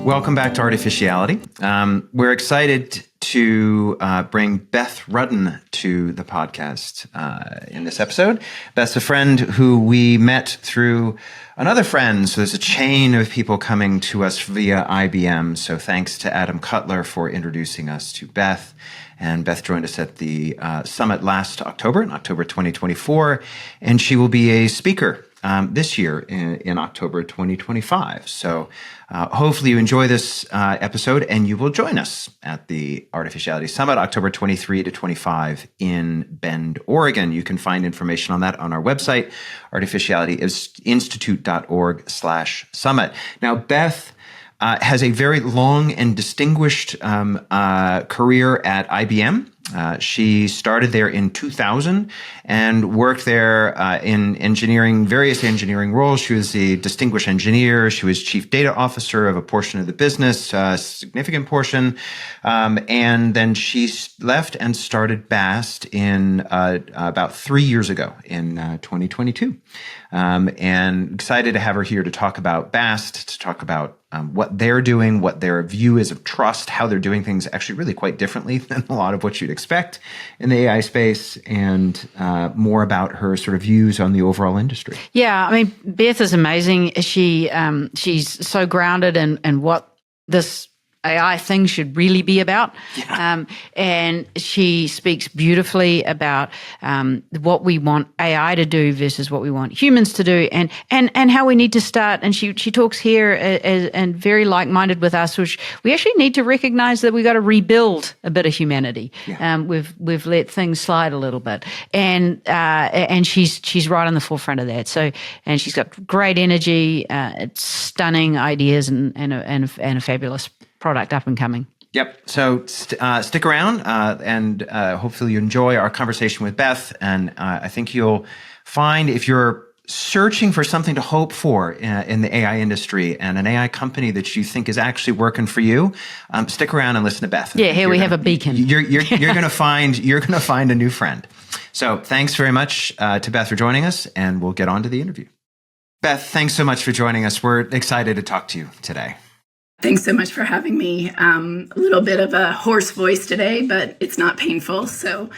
Welcome back to Artificiality. We're excited to bring Beth Rudden to the podcast in this episode. Beth's a friend who we met through another friend. So there's a chain of people coming to us via IBM. So thanks to Adam Cutler for introducing us to Beth. And Beth joined us at the summit last October, in October 2024. And she will be a speaker this year in October 2025. So hopefully you enjoy this episode and you will join us at the Artificiality Summit, October 23 to 25 in Bend, Oregon. You can find information on that on our website, artificialityinstitute.org/summit. Now, Beth has a very long and distinguished career at IBM. She started there in 2000 and worked there in various engineering roles. She was a distinguished engineer. She was chief data officer of a portion of the business, a significant portion. And then she left and started Bast in about 3 years ago in 2022. And excited to have her here to talk about Bast, to talk about what they're doing, what their view is of trust, how they're doing things actually really quite differently than a lot of what you'd expect in the AI space, and more about her sort of views on the overall industry. Yeah, I mean, Beth is amazing. She's so grounded in what this AI thing should really be about. Yeah. And she speaks beautifully about what we want AI to do versus what we want humans to do, and how we need to start. And she talks here and very like-minded with us, which we actually need to recognize that we got to rebuild a bit of humanity. Yeah. We've let things slide a little bit, and she's right on the forefront of that. So, and she's got great energy, stunning ideas, and a fabulous product up and coming. Yep. So stick around and hopefully you enjoy our conversation with Beth. And I think you'll find, if you're searching for something to hope for in the AI industry and an AI company that you think is actually working for you, stick around and listen to Beth. Yeah, here we have a beacon. You're going to find a new friend. So thanks very much to Beth for joining us, and we'll get on to the interview. Beth, thanks so much for joining us. We're excited to talk to you today. Thanks so much for having me. A little bit of a hoarse voice today, but it's not painful. So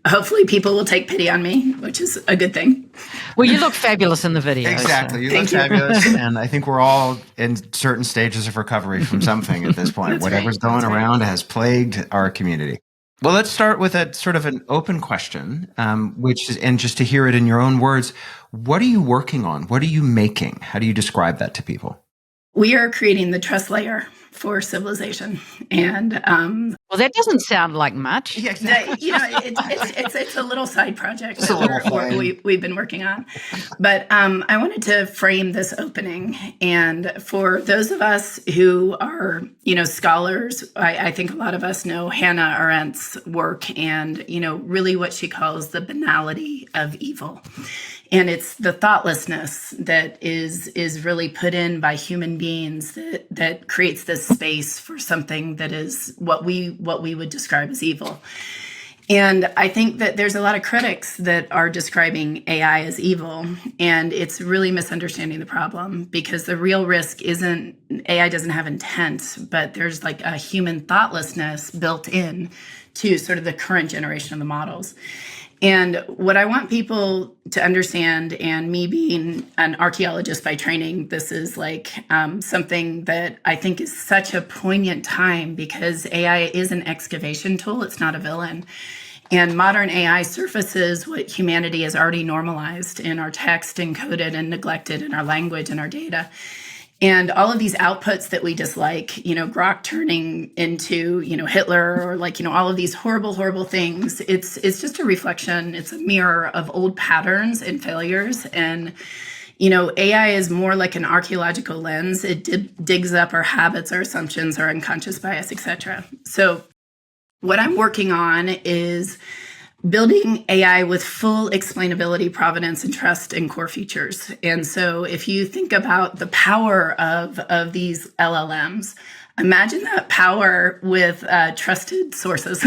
hopefully people will take pity on me, which is a good thing. Well, you look fabulous in the video. Exactly. So. You look fabulous. And I think we're all in certain stages of recovery from something at this point. Whatever's going around has plagued our community. Well, let's start with a sort of an open question, which is, and just to hear it in your own words, what are you working on? What are you making? How do you describe that to people? We are creating the trust layer for civilization, and well, that doesn't sound like much. Yeah, exactly. It's a little side project that we've been working on. But I wanted to frame this opening, and for those of us who are scholars, I think a lot of us know Hannah Arendt's work, and really what she calls the banality of evil. And it's the thoughtlessness that is really put in by human beings that creates this space for something that is what we would describe as evil. And I think that there's a lot of critics that are describing AI as evil, and it's really misunderstanding the problem, because the real risk isn't AI doesn't have intent, but there's like a human thoughtlessness built in to sort of the current generation of the models. And what I want people to understand, and me being an archaeologist by training, this is like something that I think is such a poignant time, because AI is an excavation tool. It's not a villain. And modern AI surfaces what humanity has already normalized in our text, encoded and neglected in our language and our data. And all of these outputs that we dislike, Grok turning into, Hitler, or all of these horrible, horrible things, it's just a reflection. It's a mirror of old patterns and failures. And, AI is more like an archaeological lens. It digs up our habits, our assumptions, our unconscious bias, etc. So what I'm working on is building AI with full explainability, provenance, and trust in core features. And so if you think about the power of these LLMs, Imagine that power with trusted sources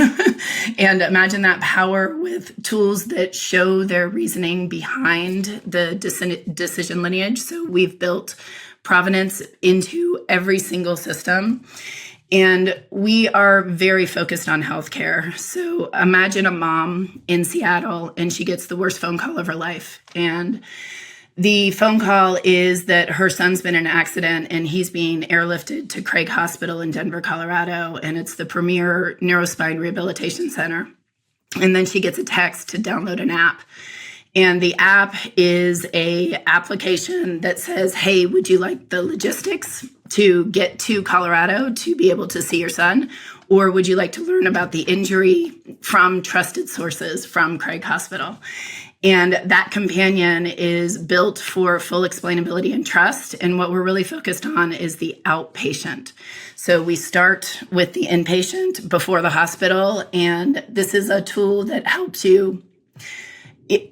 and imagine that power with tools that show their reasoning behind the decision lineage. So we've built provenance into every single system. And we are very focused on healthcare. So imagine a mom in Seattle and she gets the worst phone call of her life. And the phone call is that her son's been in an accident and he's being airlifted to Craig Hospital in Denver, Colorado. And it's the premier neurospine rehabilitation center. And then she gets a text to download an app. And the app is a application that says, hey, would you like the logistics to get to Colorado to be able to see your son? Or would you like to learn about the injury from trusted sources from Craig Hospital? And that companion is built for full explainability and trust. And what we're really focused on is the outpatient. So we start with the inpatient before the hospital. And this is a tool that helps you.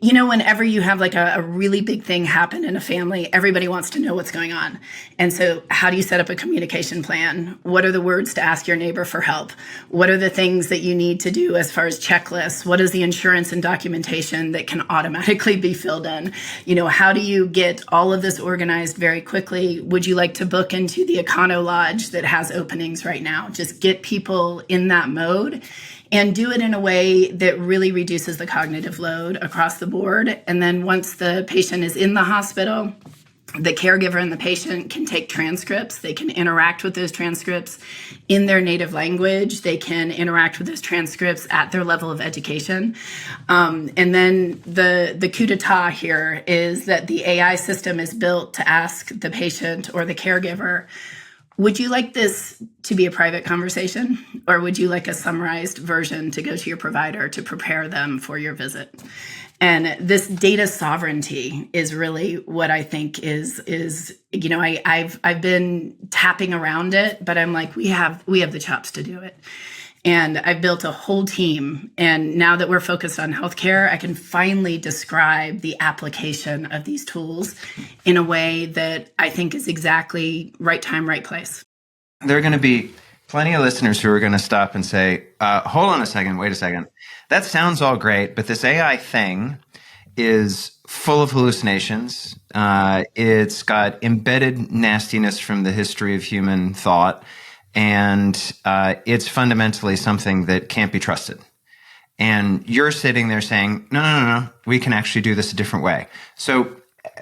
Whenever you have like a really big thing happen in a family, everybody wants to know what's going on. And so how do you set up a communication plan? What are the words to ask your neighbor for help? What are the things that you need to do as far as checklists? What is the insurance and documentation that can automatically be filled in? How do you get all of this organized very quickly? Would you like to book into the Econo Lodge that has openings right now? Just get people in that mode. And do it in a way that really reduces the cognitive load across the board. And then once the patient is in the hospital, the caregiver and the patient can take transcripts. They can interact with those transcripts in their native language. They can interact with those transcripts at their level of education. And then the coup d'etat here is that the AI system is built to ask the patient or the caregiver, would you like this to be a private conversation, or would you like a summarized version to go to your provider to prepare them for your visit? And this data sovereignty is really what I think is I've been tapping around it, but I'm like, we have the chops to do it. And I've built a whole team. And now that we're focused on healthcare, I can finally describe the application of these tools in a way that I think is exactly right time, right place. There are going to be plenty of listeners who are going to stop and say, hold on a second, wait a second. That sounds all great, but this AI thing is full of hallucinations. It's got embedded nastiness from the history of human thought. And it's fundamentally something that can't be trusted. And you're sitting there saying, no, we can actually do this a different way. So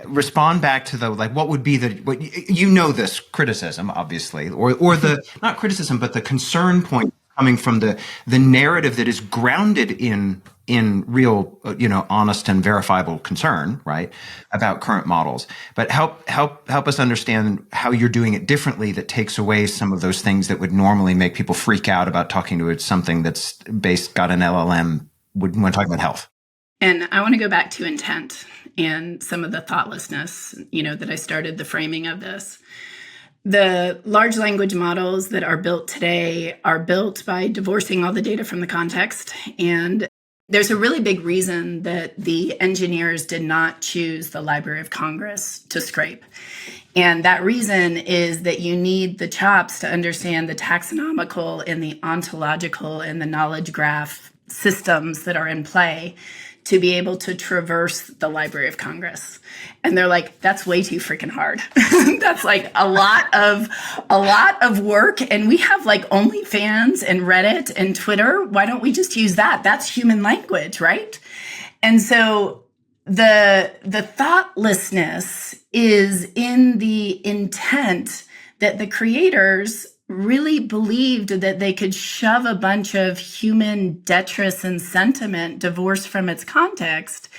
respond back to what would be this criticism, obviously, or the, not criticism, but the concern point coming from the narrative that is grounded in real, honest and verifiable concern, right, about current models. But help us understand how you're doing it differently that takes away some of those things that would normally make people freak out about talking to something that's got an LLM when talking about health. And I want to go back to intent and some of the thoughtlessness, that I started the framing of this. The large language models that are built today are built by divorcing all the data from the context. And there's a really big reason that the engineers did not choose the Library of Congress to scrape. And that reason is that you need the chops to understand the taxonomical and the ontological and the knowledge graph systems that are in play to be able to traverse the Library of Congress. And they're like, that's way too freaking hard. That's like a lot of work. And we have like OnlyFans and Reddit and Twitter. Why don't we just use that? That's human language, right? And so the thoughtlessness is in the intent that the creators really believed that they could shove a bunch of human detritus and sentiment divorced from its context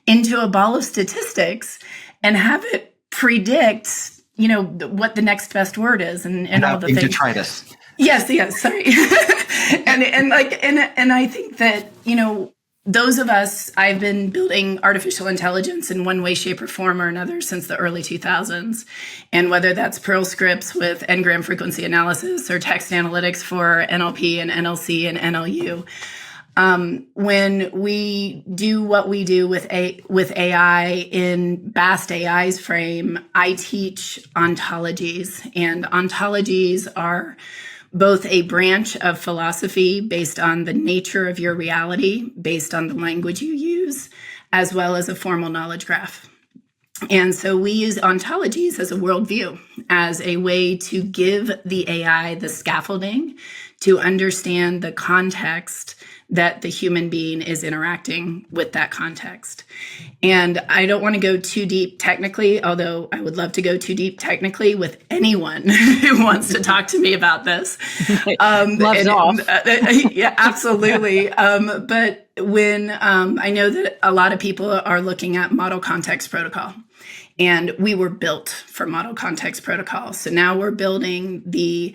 into a ball of statistics and have it predict, what the next best word is and all the things. Detritus. Yes, sorry. and I think that, those of us, I've been building artificial intelligence in one way, shape, or form or another since the early 2000s. And whether that's Perl scripts with n-gram frequency analysis or text analytics for NLP and NLC and NLU, When we do what we do with AI in Bast AI's frame, I teach ontologies, and ontologies are both a branch of philosophy based on the nature of your reality, based on the language you use, as well as a formal knowledge graph. And so we use ontologies as a worldview, as a way to give the AI the scaffolding to understand the context that the human being is interacting with that context. And I don't want to go too deep technically, although I would love to go too deep technically with anyone who wants to talk to me about this. Gloves off. Yeah, absolutely. But when I know that a lot of people are looking at model context protocol, and we were built for model context protocol. So now we're building the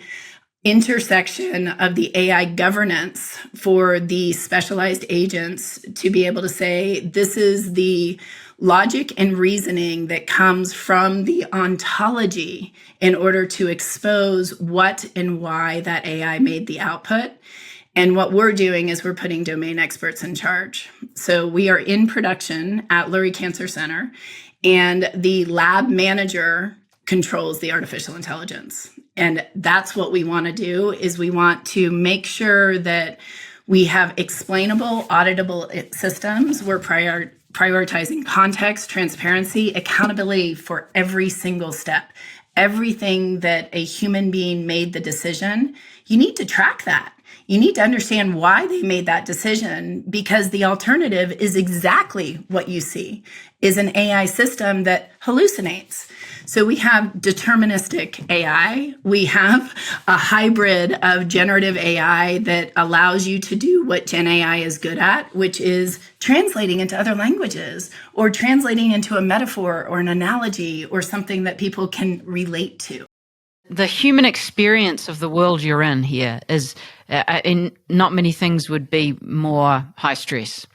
intersection of the AI governance for the specialized agents to be able to say, this is the logic and reasoning that comes from the ontology in order to expose what and why that AI made the output. And what we're doing is we're putting domain experts in charge. So we are in production at Lurie Cancer Center, and the lab manager controls the artificial intelligence. And that's what we want to do, is we want to make sure that we have explainable, auditable systems. We're prioritizing context, transparency, accountability for every single step. Everything that a human being made the decision, you need to track that. You need to understand why they made that decision, because the alternative is exactly what you see, is an AI system that hallucinates. So we have deterministic AI. We have a hybrid of generative AI that allows you to do what Gen AI is good at, which is translating into other languages or translating into a metaphor or an analogy or something that people can relate to. The human experience of the world you're in here is, not many things would be more high stress.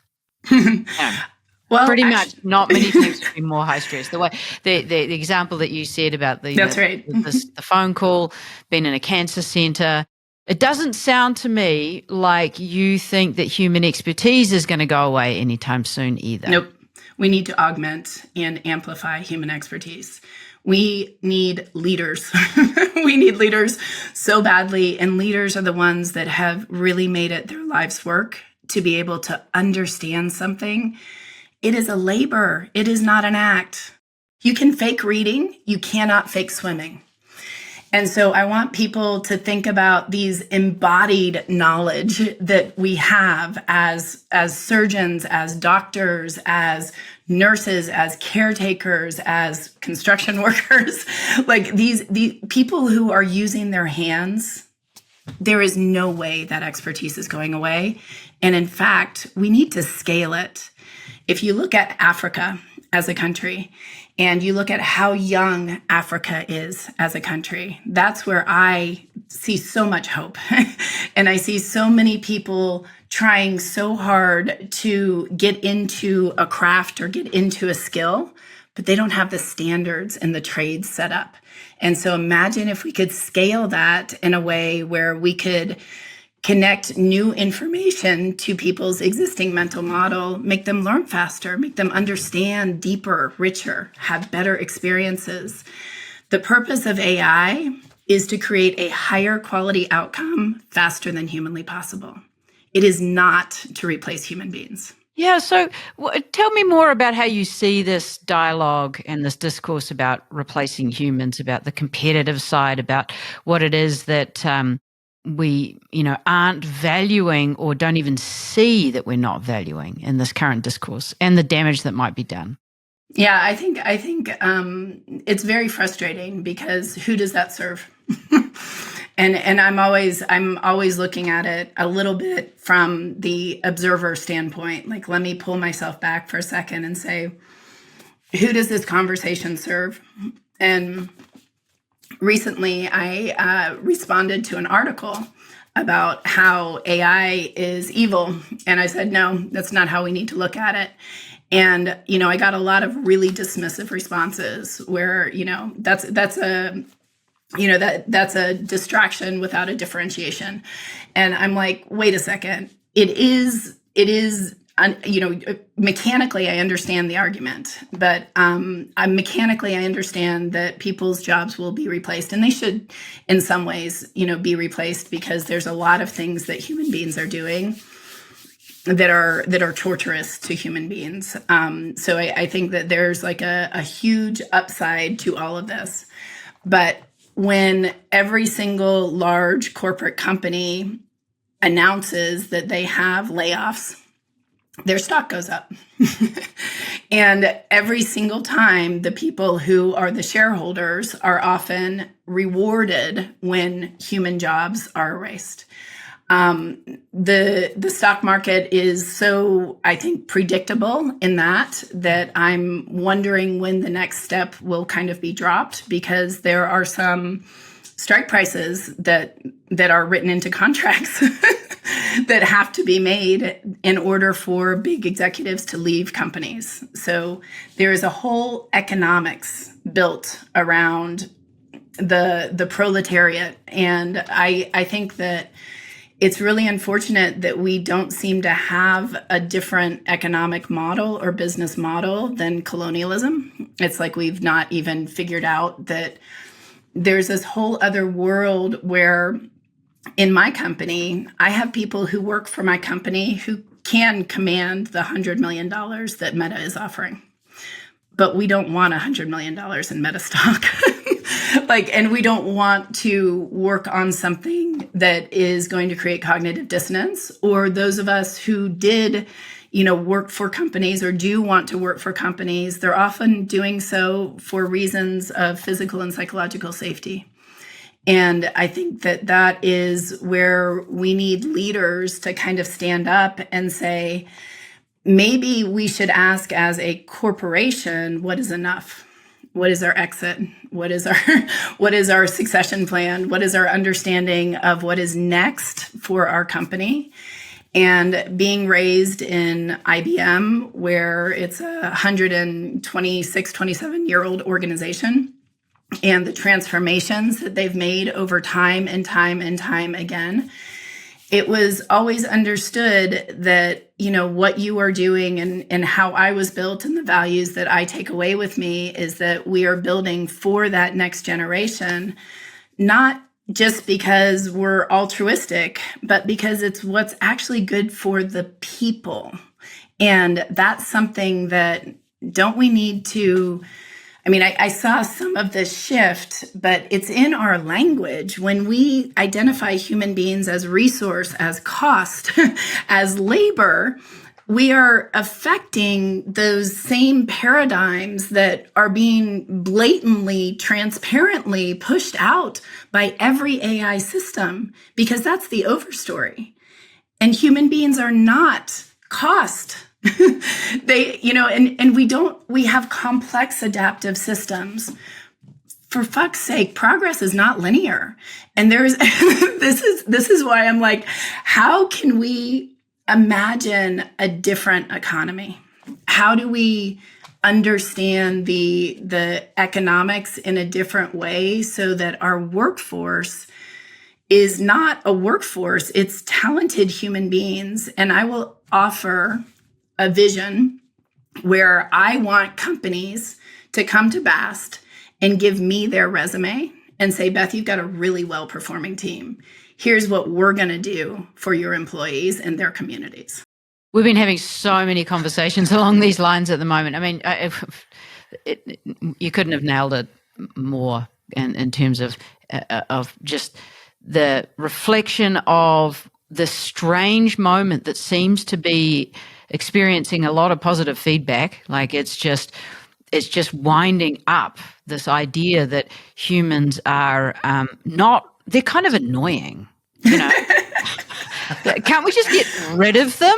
Well, pretty much not many things would be more high stress. The way the example that you said about the phone call, being in a cancer center, it doesn't sound to me like you think that human expertise is going to go away anytime soon either. Nope. We need to augment and amplify human expertise. We need leaders. We need leaders so badly. And leaders are the ones that have really made it their life's work to be able to understand something. It is a labor. It is not an act. You can fake reading. You cannot fake swimming. And so I want people to think about these embodied knowledge that we have as surgeons, as doctors, as nurses, as caretakers, as construction workers, like these people who are using their hands. There is no way that expertise is going away. And in fact, we need to scale it. If you look at Africa as a country, and you look at how young Africa is as a country, that's where I see so much hope. And I see so many people trying so hard to get into a craft or get into a skill, but they don't have the standards and the trades set up. And so imagine if we could scale that in a way where we could connect new information to people's existing mental model, make them learn faster, make them understand deeper, richer, have better experiences. The purpose of AI is to create a higher quality outcome faster than humanly possible. It is not to replace human beings. Yeah, so tell me more about how you see this dialogue and this discourse about replacing humans, about the competitive side, about what it is that we, aren't valuing or don't even see that we're not valuing in this current discourse, and the damage that might be done. Yeah, I think it's very frustrating, because who does that serve? And I'm always looking at it a little bit from the observer standpoint. Like, let me pull myself back for a second and say, who does this conversation serve? And recently, I responded to an article about how AI is evil. And I said, no, that's not how we need to look at it. And, I got a lot of really dismissive responses where, that's a distraction without a differentiation. And I'm like, wait a second. It is it is, mechanically, I understand the argument, but mechanically, I understand that people's jobs will be replaced, and they should, in some ways, be replaced, because there's a lot of things that human beings are doing that are torturous to human beings. So I think that there's like a huge upside to all of this. But when every single large corporate company announces that they have layoffs, their stock goes up. And every single time, the people who are the shareholders are often rewarded when human jobs are erased. The stock market is so, I think, predictable in that I'm wondering when the next step will kind of be dropped, because there are some strike prices that are written into contracts that have to be made in order for big executives to leave companies. So there is a whole economics built around the proletariat. And I think that it's really unfortunate that we don't seem to have a different economic model or business model than colonialism. It's like we've not even figured out that there's this whole other world where in my company, I have people who work for my company who can command the $100 million that Meta is offering. But we don't want $100 million in Meta stock. And we don't want to work on something that is going to create cognitive dissonance. Or those of us who did, work for companies or do want to work for companies, they're often doing so for reasons of physical and psychological safety. And I think that is where we need leaders to kind of stand up and say, maybe we should ask as a corporation, what is enough? What is our exit? What is our succession plan? What is our understanding of what is next for our company? And being raised in IBM, where it's a 126, 27-year-old organization, and the transformations that they've made over time and time and time again, it was always understood that, what you are doing and how I was built and the values that I take away with me is that we are building for that next generation, not just because we're altruistic, but because it's what's actually good for the people. And that's something that don't we need to... I saw some of this shift, but it's in our language. When we identify human beings as resource, as cost, as labor, we are affecting those same paradigms that are being blatantly, transparently pushed out by every AI system, because that's the overstory. And human beings are not cost. We have complex adaptive systems. For fuck's sake, progress is not linear. And there's, this is why I'm like, how can we imagine a different economy? How do we understand the economics in a different way so that our workforce is not a workforce, it's talented human beings? And I will offer a vision where I want companies to come to Bast and give me their resume and say, Beth, you've got a really well-performing team. Here's what we're going to do for your employees and their communities. We've been having so many conversations along these lines at the moment. You couldn't have nailed it more in terms of just the reflection of the strange moment that seems to be experiencing a lot of positive feedback. Like it's just winding up this idea that humans are they're kind of annoying, Can't we just get rid of them?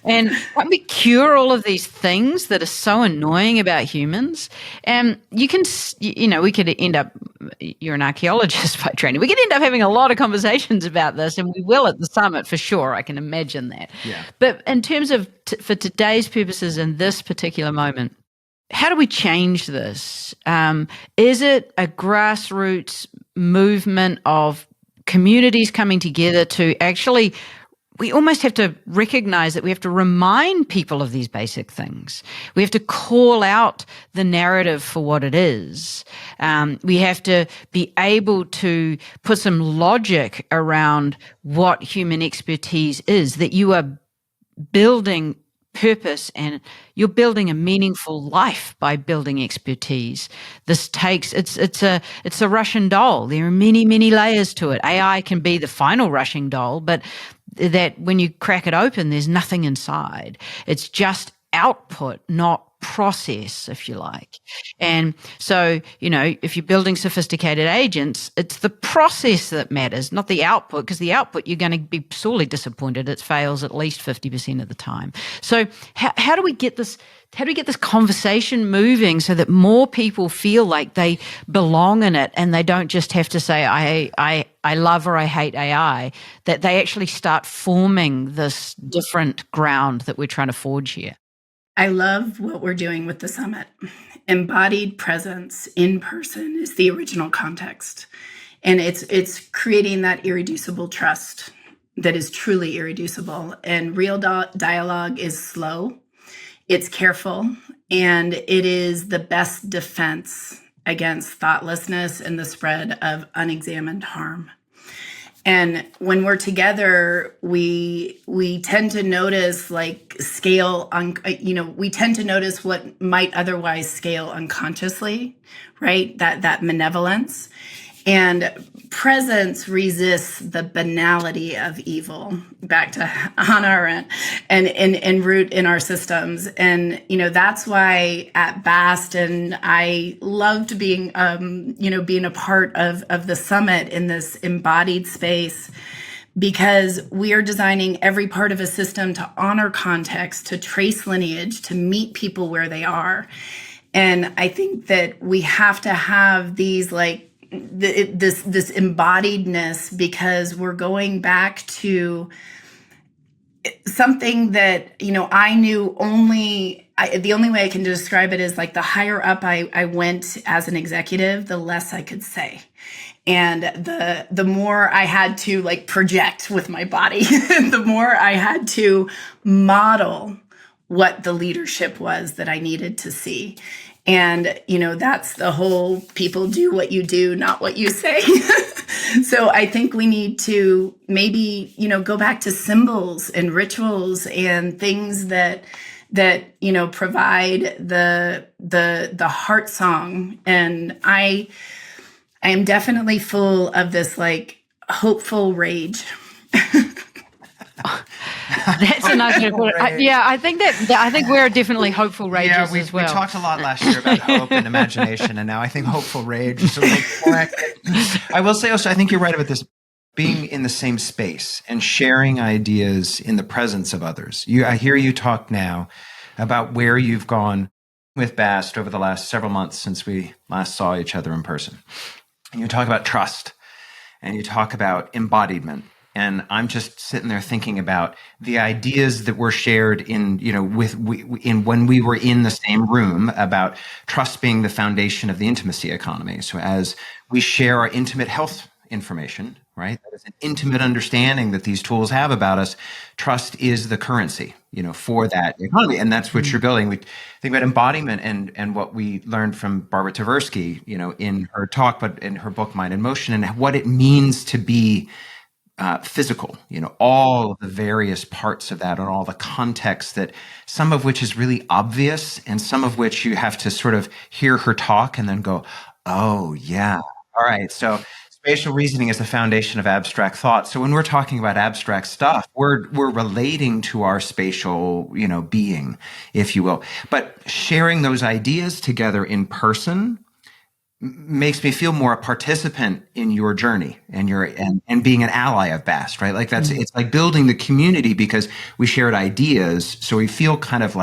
And can't we cure all of these things that are so annoying about humans? And we could end up, you're an archaeologist by training, we could end up having a lot of conversations about this, and we will at the summit for sure. I can imagine that. Yeah. But in terms of, for today's purposes in this particular moment, how do we change this? Is it a grassroots movement of communities coming together to actually we almost have to recognize that we have to remind people of these basic things. We have to call out the narrative for what it is. We have to be able to put some logic around what human expertise is, that you are building purpose and you're building a meaningful life by building expertise. This takes, it's a Russian doll. There are many, many layers to it. AI can be the final Russian doll, but that when you crack it open, there's nothing inside. It's just output, not process, if you like. And so, if you're building sophisticated agents, it's the process that matters, not the output, because the output, you're going to be sorely disappointed. It fails at least 50% of the time. So how do we get this? How do we get this conversation moving so that more people feel like they belong in it and they don't just have to say, I love or I hate AI, that they actually start forming this different ground that we're trying to forge here? I love what we're doing with the summit. Embodied presence in person is the original context. And it's creating that irreducible trust that is truly irreducible. And real dialogue is slow. It's careful, and it is the best defense against thoughtlessness and the spread of unexamined harm. And when we're together, we tend to notice scale on, we tend to notice what might otherwise scale unconsciously, right? That malevolence. And presence resists the banality of evil, back to Hannah Arendt, and root in our systems. And, that's why at Bast, and I loved being a part of the summit in this embodied space, because we are designing every part of a system to honor context, to trace lineage, to meet people where they are. And I think that we have to have these this embodiedness, because we're going back to something that, I knew the only way I can describe it is the higher up I went as an executive, the less I could say. And the more I had to project with my body, the more I had to model what the leadership was that I needed to see. And, that's the whole people do what you do, not what you say. So I think we need to maybe, go back to symbols and rituals and things that provide the heart song. And I am definitely full of this hopeful rage. That's a nice way to put it. Yeah, I think we're definitely hopeful rages as well. We talked a lot last year about hope and imagination, and now I think hopeful rage is a little more accurate. I will say also, I think you're right about this, being in the same space and sharing ideas in the presence of others. I hear you talk now about where you've gone with Bast over the last several months since we last saw each other in person. And you talk about trust, and you talk about embodiment. And I'm just sitting there thinking about the ideas that were shared in when we were in the same room about trust being the foundation of the intimacy economy. So as we share our intimate health information, right, that is an intimate understanding that these tools have about us, trust is the currency, for that economy. And that's what you're building. We think about embodiment and what we learned from Barbara Tversky, in her talk, but in her book, Mind in Motion, and what it means to be physical, all of the various parts of that and all the context, that some of which is really obvious and some of which you have to sort of hear her talk and then go, oh yeah. All right. So spatial reasoning is the foundation of abstract thought. So when we're talking about abstract stuff, we're relating to our spatial, being, if you will. But sharing those ideas together in person makes me feel more a participant in your journey and and being an ally of Bast, right? It's like building the community because we shared ideas. So we feel kind of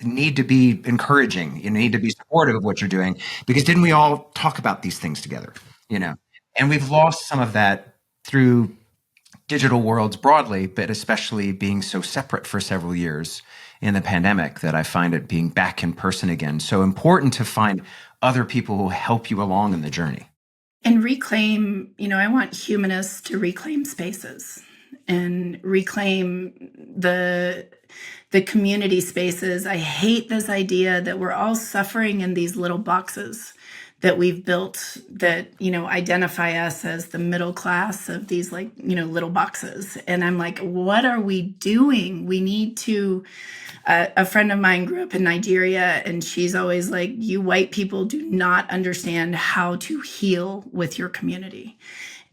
need to be encouraging, you need to be supportive of what you're doing, because didn't we all talk about these things together, and we've lost some of that through digital worlds broadly, but especially being so separate for several years in the pandemic, that I find it being back in person again so important to find other people who help you along in the journey. and reclaim, I want humanists to reclaim spaces and reclaim the community spaces. I hate this idea that we're all suffering in these little boxes that we've built that, identify us as the middle class of these little boxes. And I'm like, what are we doing? We need to, a friend of mine grew up in Nigeria, and she's always like, you white people do not understand how to heal with your community.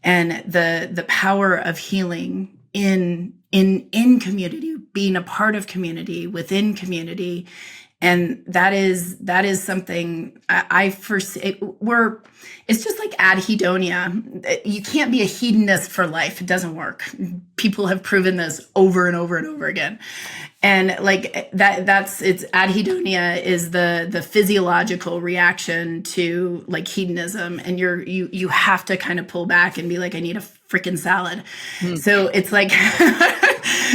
And the power of healing in community, being a part of community, within community. And that is something I foresee. It's just like adhedonia. You can't be a hedonist for life. It doesn't work. People have proven this over and over and over again. And it's adhedonia is the physiological reaction to hedonism. And you have to kind of pull back and be like, I need a freaking salad. So it's like,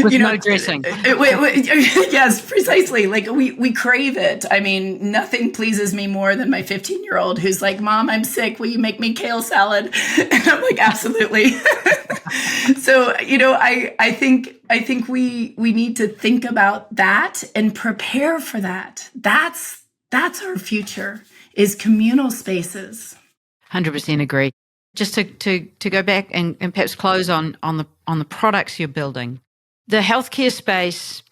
with no dressing. Yes, precisely. We crave it. I mean, nothing pleases me more than my 15-year-old who's like, Mom, I'm sick. Will you make me kale salad? And I'm like, absolutely. So, I think we need to think about that and prepare for that. That's our future, is communal spaces. 100% agree. Just to go back and perhaps close on the products you're building. The healthcare space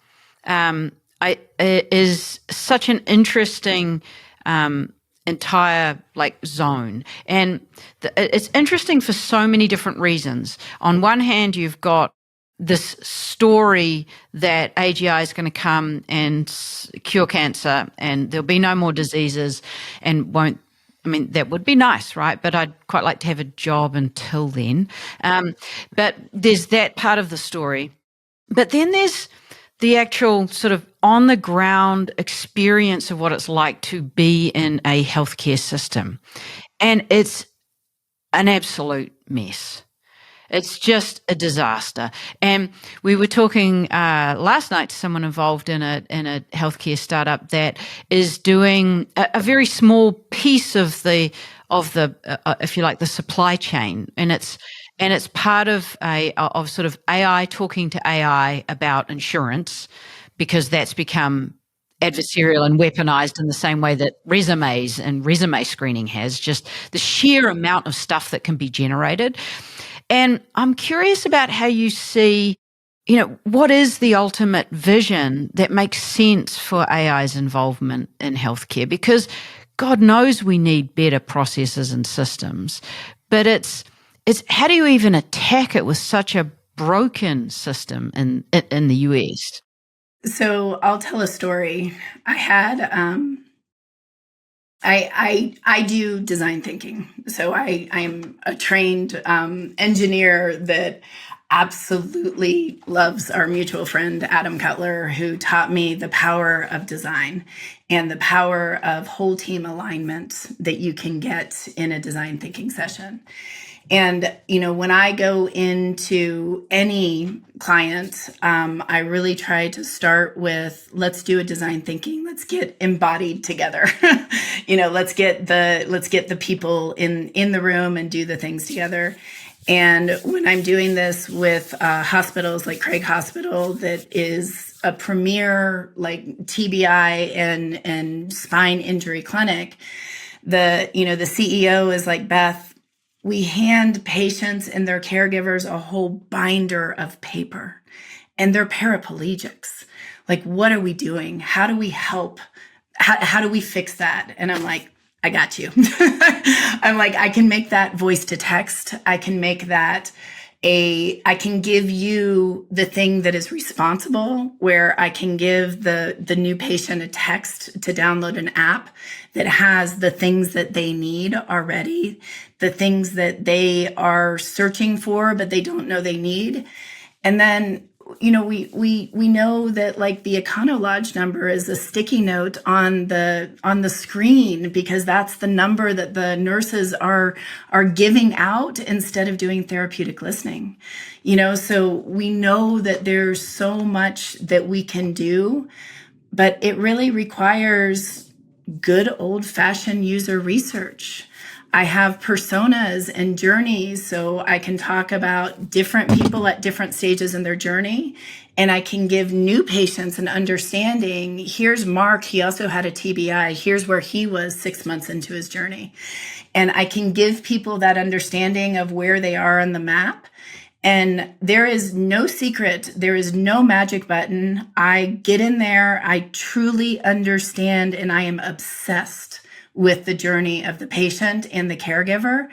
is such an interesting entire zone, and it's interesting for so many different reasons. On one hand, you've got this story that AGI is going to come and cure cancer, and there'll be no more diseases, and won't. I mean, that would be nice, right? But I'd quite like to have a job until then. But there's that part of the story. But then there's the actual sort of on-the-ground experience of what it's like to be in a healthcare system. And it's an absolute mess. It's just a disaster. And we were talking last night to someone involved in a healthcare startup that is doing a very small piece of the if you like, the supply chain, and it's part of of sort of AI talking to AI about insurance, because that's become adversarial and weaponized in the same way that resumes and resume screening has. Just the sheer amount of stuff that can be generated. And I'm curious about how you see, what is the ultimate vision that makes sense for AI's involvement in healthcare? Because God knows we need better processes and systems, but it's how do you even attack it with such a broken system in the US? So I'll tell a story. I had I do design thinking. So I'm a trained engineer that absolutely loves our mutual friend, Adam Cutler, who taught me the power of design and the power of whole team alignment that you can get in a design thinking session. And, when I go into any client, I really try to start with, let's do a design thinking. Let's get embodied together. Let's get the people in the room and do the things together. And when I'm doing this with hospitals like Craig Hospital, that is a premier TBI and spine injury clinic, the CEO is like, Beth, we hand patients and their caregivers a whole binder of paper, and they're paraplegics. What are we doing? How do we help? How do we fix that? And I'm like, I got you. I'm like, I can make that voice to text. I can make that I can give you the thing that is responsible, where I can give the new patient a text to download an app that has the things that they need already, the things that they are searching for, but they don't know they need. And then, we know that the Econo Lodge number is a sticky note on the screen, because that's the number that the nurses are giving out instead of doing therapeutic listening. So we know that there's so much that we can do, but it really requires good old-fashioned user research. I have personas and journeys, so I can talk about different people at different stages in their journey. And I can give new patients an understanding. Here's Mark. He also had a TBI. Here's where he was 6 months into his journey. And I can give people that understanding of where they are on the map. And there is no secret. There is no magic button. I get in there. I truly understand, and I am obsessed with the journey of the patient and the caregiver.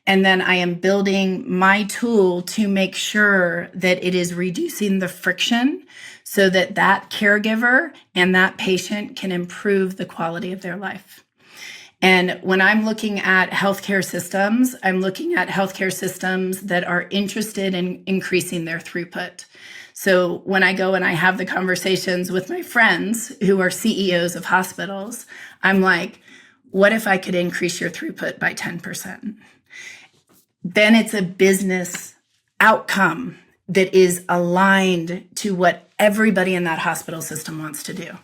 And then I am building my tool to make sure that it is reducing the friction so that that caregiver and that patient can improve the quality of their life. And when I'm looking at healthcare systems, I'm looking at healthcare systems that are interested in increasing their throughput. So when I go and I have the conversations with my friends who are CEOs of hospitals, I'm like, what if I could increase your throughput by 10%? Then it's a business outcome that is aligned to what everybody in that hospital system wants to do.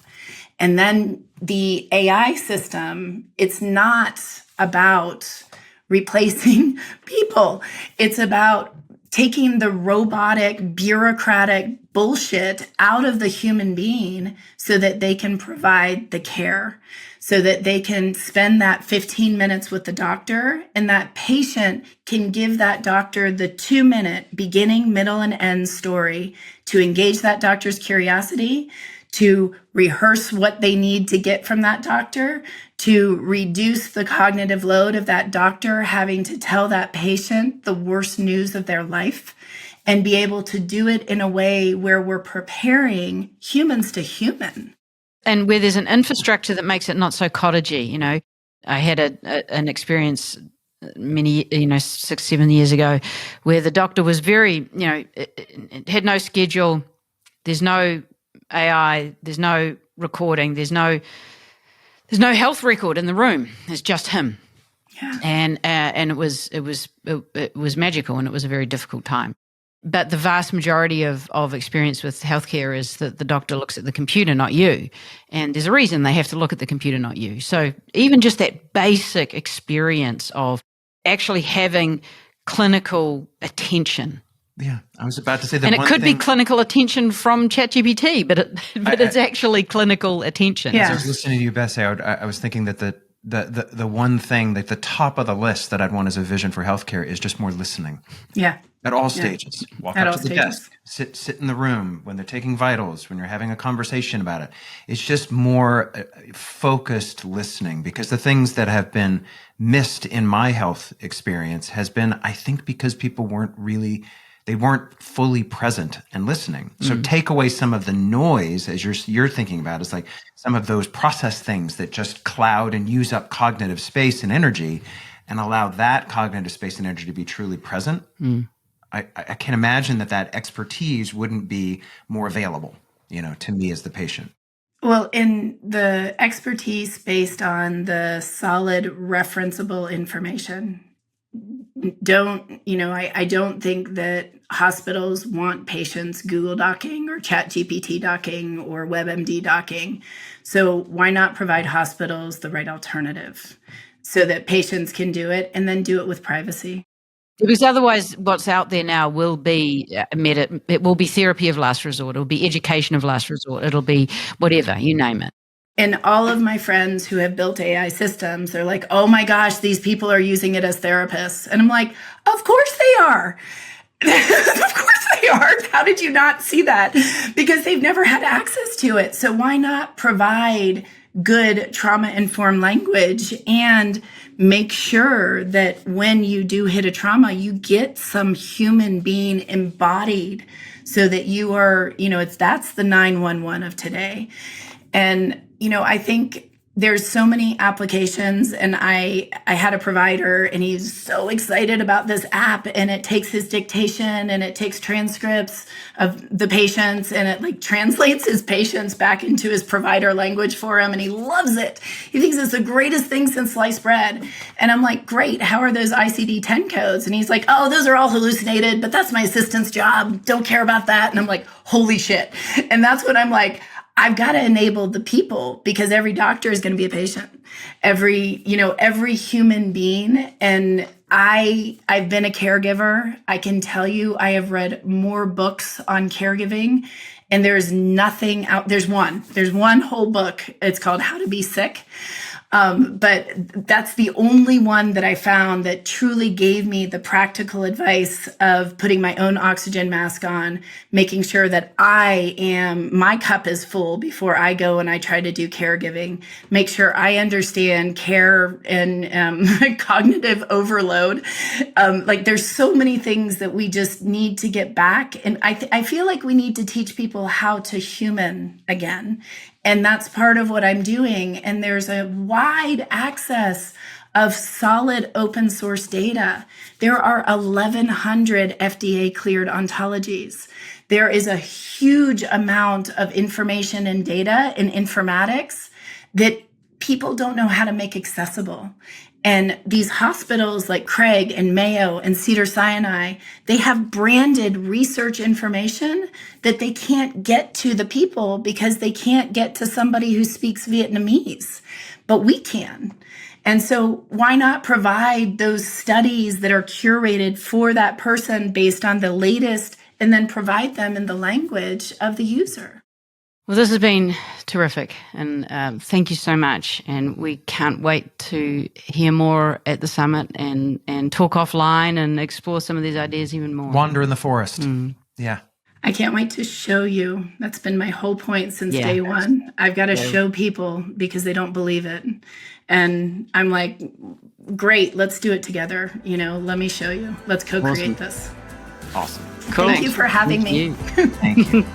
And then the AI system, it's not about replacing people. It's about taking the robotic, bureaucratic bullshit out of the human being so that they can provide the care, so that they can spend that 15 minutes with the doctor, and that patient can give that doctor the 2-minute beginning, middle, and end story to engage that doctor's curiosity, to rehearse what they need to get from that doctor, to reduce the cognitive load of that doctor having to tell that patient the worst news of their life, and be able to do it in a way where we're preparing humans to human. And where there's an infrastructure that makes it not so cottagey. You know, I had an experience many, 6-7 years ago where the doctor was very, it had no schedule. There's no AI, there's no recording, there's no health record in the room. It's just him. Yeah. And it was magical, and it was a very difficult time. But the vast majority of experience with healthcare is that the doctor looks at the computer, not you. And there's a reason they have to look at the computer, not you. So even just that basic experience of actually having clinical attention. Yeah, I was about to say that. And it could be clinical attention from ChatGPT, but it's actually clinical attention. Yeah. As I was listening to you, Beth, I was thinking that the one thing, like the top of the list that I'd want as a vision for healthcare is just more listening. Yeah. At all stages. Walk At up all to the stages. desk, sit in the room when they're taking vitals, when you're having a conversation about it. It's just more focused listening, because the things that have been missed in my health experience has been, I think, because people weren't fully present and listening. So take away some of the noise, as you're thinking about, is like some of those process things that just cloud and use up cognitive space and energy, and allow that cognitive space and energy to be truly present. I can imagine that expertise wouldn't be more available, to me as the patient. Well, in the expertise based on the solid referenceable information, I don't think that hospitals want patients Google docking or ChatGPT docking or WebMD docking. So why not provide hospitals the right alternative so that patients can do it, and then do it with privacy? Because otherwise what's out there now will be it will be therapy of last resort. It'll be education of last resort. It'll be whatever, you name it. And all of my friends who have built AI systems, they're like, oh my gosh, these people are using it as therapists. And I'm like, of course they are. Of course they are. How did you not see that? Because they've never had access to it. So why not provide good trauma-informed language and make sure that when you do hit a trauma, you get some human being embodied so that you are, that's the 911 of today. And, I think there's so many applications, and I had a provider, and he's so excited about this app, and it takes his dictation, and it takes transcripts of the patients, and it translates his patients back into his provider language for him, and he loves it. He thinks it's the greatest thing since sliced bread. And I'm like, great, how are those ICD-10 codes? And he's like, oh, those are all hallucinated, but that's my assistant's job. Don't care about that. And I'm like, holy shit. And that's when I'm like, I've got to enable the people, because every doctor is going to be a patient, every human being. And I've been a caregiver. I can tell you, I have read more books on caregiving, and there's nothing out. There's one whole book. It's called How to Be Sick. But that's the only one that I found that truly gave me the practical advice of putting my own oxygen mask on, making sure that my cup is full before I go and I try to do caregiving, make sure I understand care and cognitive overload. Like there's so many things that we just need to get back. And I feel like we need to teach people how to human again. And that's part of what I'm doing. And there's a wide access of solid open source data. There are 1,100 FDA cleared ontologies. There is a huge amount of information and data in informatics that people don't know how to make accessible. And these hospitals like Craig and Mayo and Cedars-Sinai, they have branded research information that they can't get to the people because they can't get to somebody who speaks Vietnamese, but we can. And so why not provide those studies that are curated for that person based on the latest, and then provide them in the language of the user? Well, this has been terrific, and thank you so much. And we can't wait to hear more at the summit and talk offline and explore some of these ideas even more. Wander in the forest. Yeah. I can't wait to show you. That's been my whole point since day one. I've got to show people because they don't believe it. And I'm like, great, let's do it together. Let me show you. Let's co-create this. Awesome. Cool. Thank you for having me. Thank you.